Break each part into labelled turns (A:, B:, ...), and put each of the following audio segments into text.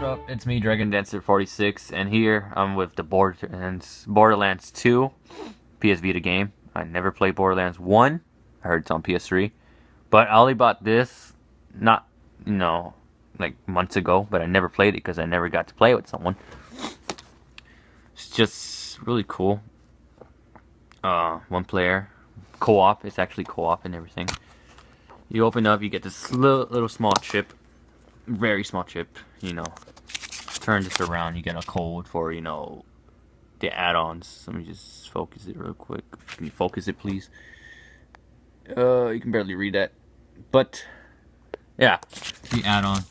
A: up? It's me, Dragon Dancer 46, and here I'm with the Borderlands 2 PS Vita game. I never played Borderlands 1. I heard it's on PS3, but I only bought this not like months ago. But I never played it because I never got to play it with someone. It's just really cool. One player co-op. It's actually co-op and everything. You open up, you get this little small chip. Very small chip, turn this around, you get a code for, the add-ons. Let me just focus it real quick. Can you focus it, please? You can barely read that. But, yeah, the add-on.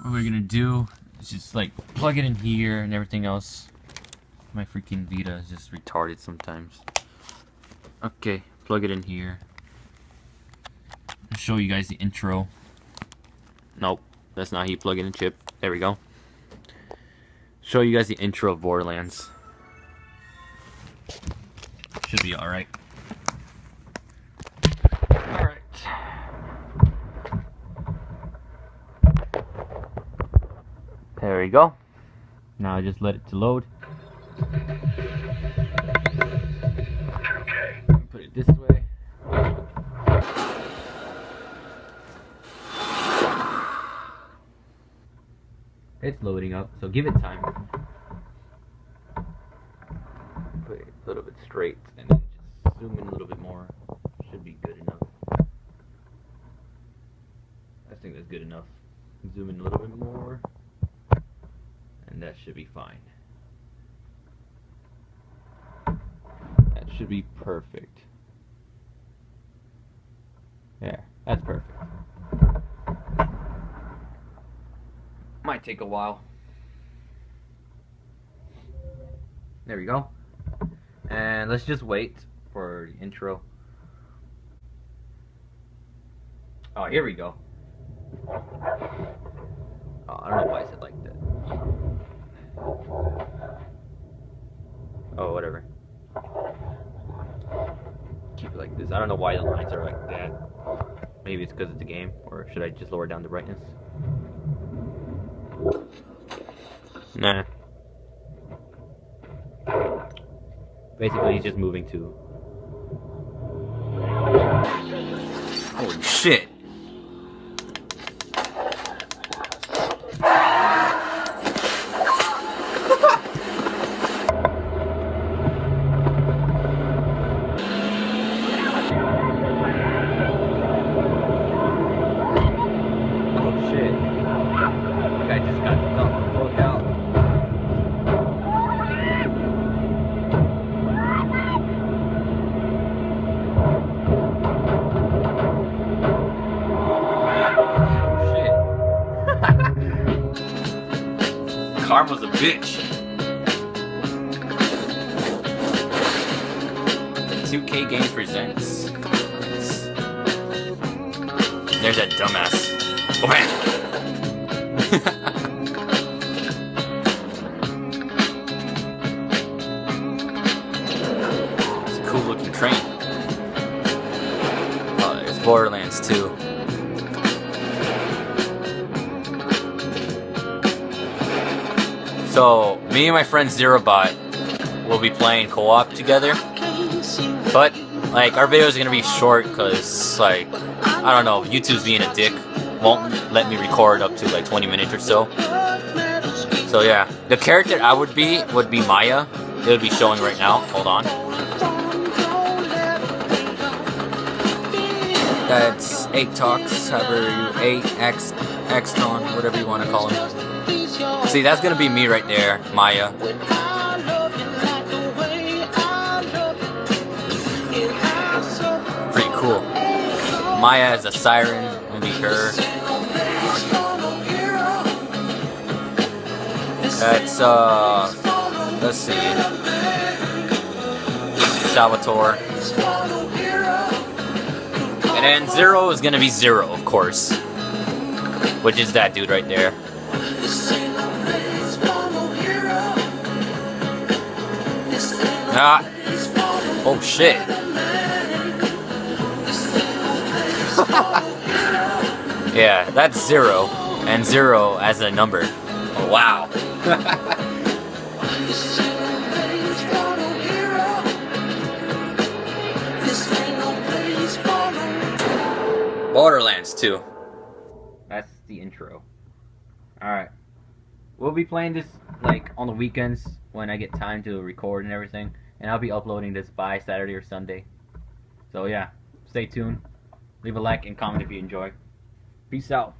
A: What we're gonna do is just, plug it in here and everything else. My freaking Vita is just retarded sometimes. Okay, plug it in here. I'll show you guys the intro. Nope, that's not how you plug in a chip. There we go. Show you guys the intro of Borderlands. Should be alright. Alright. There we go. Now I just let it to load. Put it this way. It's loading up, so give it time. Put it a little bit straight and then just zoom in a little bit more. Should be good enough. I think that's good enough. Zoom in a little bit more. And that should be fine. That should be perfect. There, that's perfect. Might take a while. There we go. And let's just wait for the intro. Oh, here we go. Oh, I don't know why I said like that. Oh, whatever. Keep it like this. I don't know why the lines are like that. Maybe it's because it's a game, or should I just lower down the brightness? Nah. Basically, he's just moving to. Holy shit! Karma's a bitch. 2K Games presents. There's that dumbass. Oh man. It's a cool looking train. Oh, there's Borderlands 2. So, me and my friend Zerobot will be playing co-op together, but, our videos are gonna be short, cause, I don't know, YouTube's being a dick, won't let me record up to, 20 minutes or so. So, yeah, the character I would be Maya. It would be showing right now, hold on. That's 8 Talks, however you, 8X-Ton, whatever you want to call him. See, that's gonna be me right there, Maya. Pretty cool. Maya is a siren, gonna be her. That's, let's see. Salvatore. And then Zero is gonna be Zero, of course. Which is that dude right there. Ah. Oh shit. Yeah, that's Zero. and 0 as a number. Oh, wow. Borderlands 2. That's the intro. Alright. We'll be playing this like on the weekends when I get time to record and everything. And I'll be uploading this by Saturday or Sunday. So yeah, stay tuned. Leave a like and comment if you enjoy. Peace out.